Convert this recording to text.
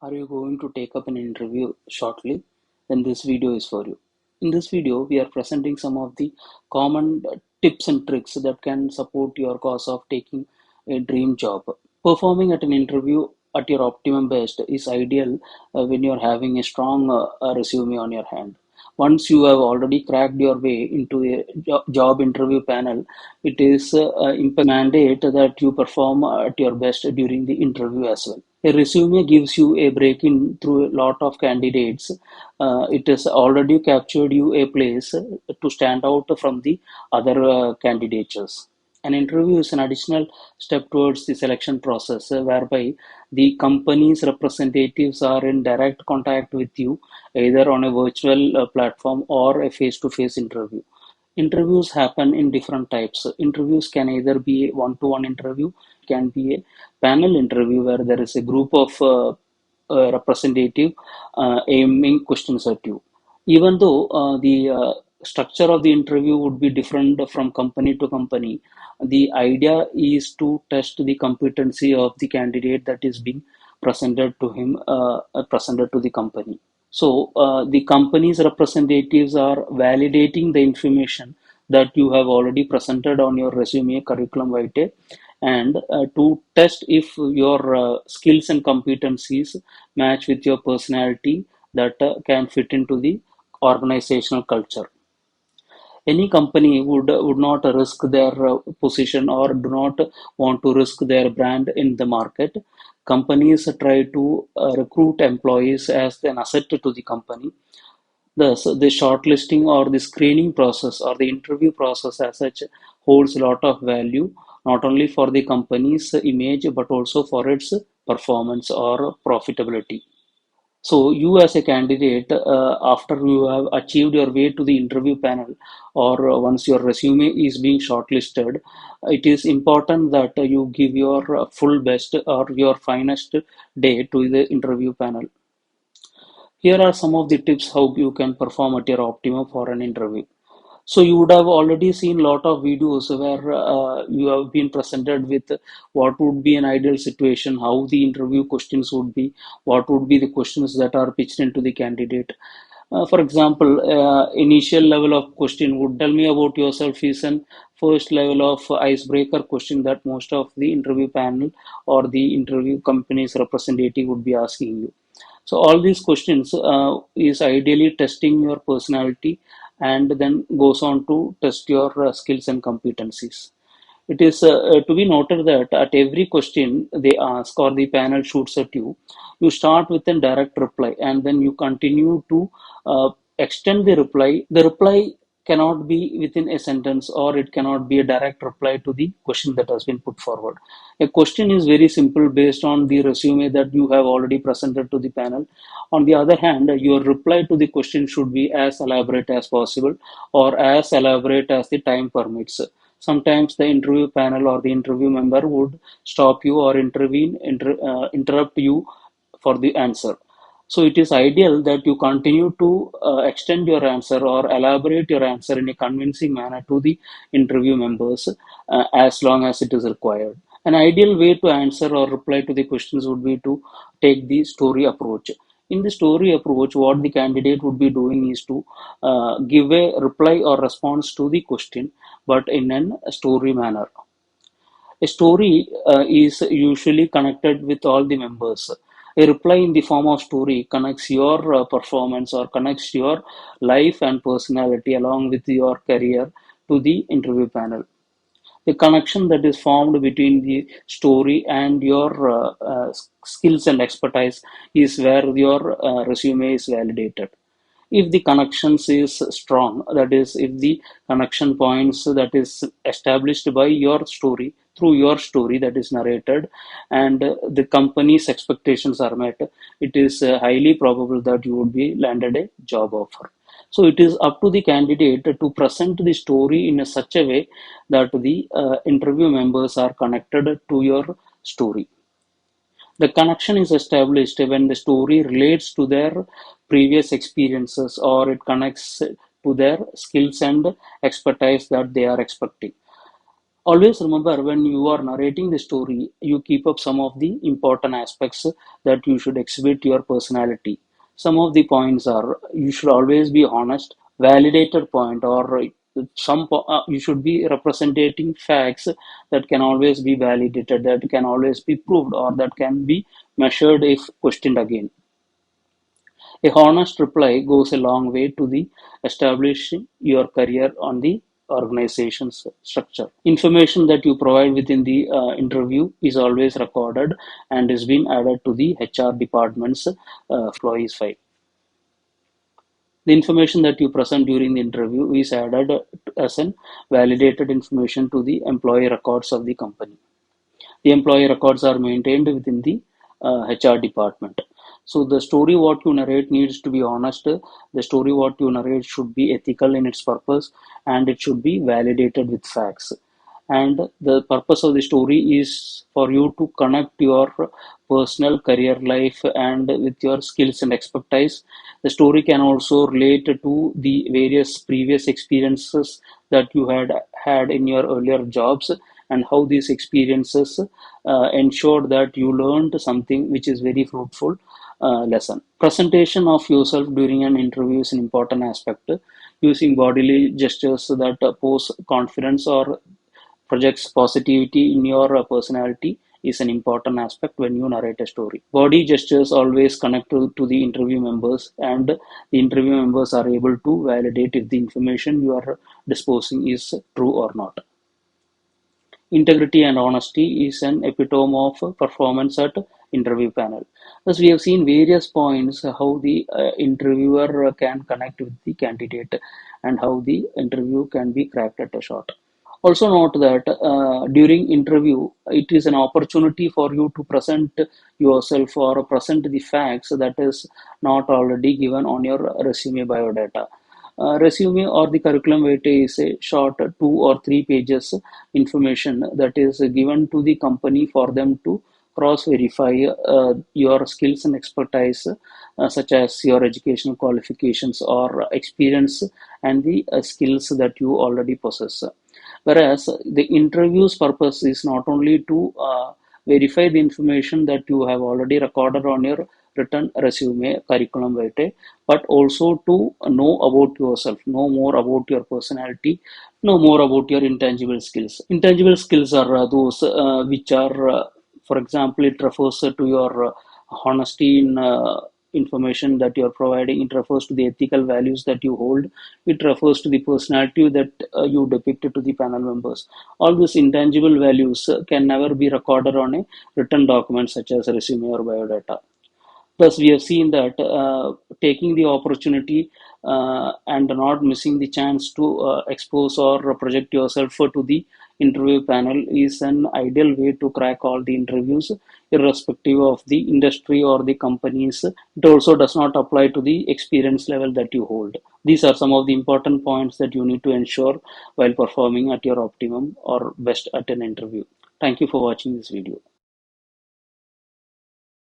Are you going to take up an interview shortly? Then this video is for you. In this video, we are presenting some of the common tips and tricks that can support your cause of taking a dream job. Performing at an interview at your optimum best is ideal when you're having a strong resume on your hand. Once you have already cracked your way into a job interview panel, it is mandate that you perform at your best during the interview as well. A resume gives you a break in through a lot of candidates. It has already captured you a place to stand out from the other candidates. An interview is an additional step towards the selection process whereby the company's representatives are in direct contact with you either on a virtual platform or a face-to-face interview. Interviews happen in different types. Interviews can either be a one-to-one interview, can be a panel interview where there is a group of representative aiming questions at you. Even though the structure of the interview would be different from company to company, the idea is to test the competency of the candidate that is being presented to the company. So the company's representatives are validating the information that you have already presented on your resume, curriculum vitae, and to test if your skills and competencies match with your personality that can fit into the organizational culture. Any company would not risk their position or do not want to risk their brand in the market. Companies try to recruit employees as an asset to the company. Thus, the shortlisting or the screening process or the interview process as such holds a lot of value, not only for the company's image but also for its performance or profitability. So, you as a candidate, after you have achieved your way to the interview panel, or once your resume is being shortlisted, it is important that you give your full best or your finest day to the interview panel. Here are some of the tips how you can perform at your optimum for an interview. So you would have already seen a lot of videos where you have been presented with what would be an ideal situation, how the interview questions would be, what would be the questions that are pitched into the candidate. For example, initial level of question would tell me about yourself is an first level of icebreaker question that most of the interview panel or the interview company's representative would be asking you. So all these questions is ideally testing your personality and then goes on to test your skills and competencies. It is to be noted that at every question they ask or the panel shoots at you, you start with a direct reply and then you continue to extend the reply. The reply cannot be within a sentence or it cannot be a direct reply to the question that has been put forward. A question is very simple based on the resume that you have already presented to the panel. On the other hand, your reply to the question should be as elaborate as possible or as elaborate as the time permits. Sometimes the interview panel or the interview member would stop you or interrupt you for the answer. So it is ideal that you continue to extend your answer or elaborate your answer in a convincing manner to the interview members as long as it is required. An ideal way to answer or reply to the questions would be to take the story approach. In the story approach, what the candidate would be doing is to give a reply or response to the question, but in a story manner. A story is usually connected with all the members. A reply in the form of story connects your performance or connects your life and personality along with your career to the interview panel. The connection that is formed between the story and your skills and expertise is where your resume is validated. If the connections is strong, that is, if the connection points that is established by your story, through your story that is narrated, and the company's expectations are met, it is highly probable that you would be landed a job offer. So it is up to the candidate to present the story in such a way that the interview members are connected to your story. The connection is established when the story relates to their previous experiences or it connects to their skills and expertise that they are expecting. Always remember, when you are narrating the story, you keep up some of the important aspects that you should exhibit your personality. Some of the points are, you should always be honest, validated point, or you should be representing facts that can always be validated, that can always be proved, or that can be measured if questioned again. A honest reply goes a long way to the establishing your career on the organization's structure. Information that you provide within the interview is always recorded and is being added to the HR department's employees file. The information that you present during the interview is added as an validated information to the employee records of the company. The employee records are maintained within the HR department. So the story what you narrate needs to be honest. The story what you narrate should be ethical in its purpose, and it should be validated with facts. And the purpose of the story is for you to connect your personal career life and with your skills and expertise. The story can also relate to the various previous experiences that you had in your earlier jobs, and how these experiences ensured that you learned something which is very fruitful lesson. Presentation of yourself during an interview is an important aspect. Using bodily gestures that pose confidence or projects positivity in your personality is an important aspect when you narrate a story. Body gestures always connect to the interview members, and the interview members are able to validate if the information you are disposing is true or not. Integrity and honesty is an epitome of performance at interview panel. Thus, we have seen various points how the interviewer can connect with the candidate and how the interview can be cracked at a shot. Also note that during interview, it is an opportunity for you to present yourself or present the facts that is not already given on your resume biodata. Resume or the curriculum vitae is a short 2 or 3 pages information that is given to the company for them to cross verify your skills and expertise, such as your educational qualifications or experience and the skills that you already possess. Whereas the interview's purpose is not only to verify the information that you have already recorded on your written resume, curriculum vitae, but also to know about yourself, know more about your personality, know more about your intangible skills. Intangible skills are those which are, for example, it refers to your honesty in information that you are providing. It refers to the ethical values that you hold. It refers to the personality that you depicted to the panel members. All these intangible values can never be recorded on a written document such as a resume or biodata. Thus, we have seen that taking the opportunity and not missing the chance to expose or project yourself to the interview panel is an ideal way to crack all the interviews, irrespective of the industry or the companies. It also does not apply to the experience level that you hold. These are some of the important points that you need to ensure while performing at your optimum or best at an interview. Thank you for watching this video.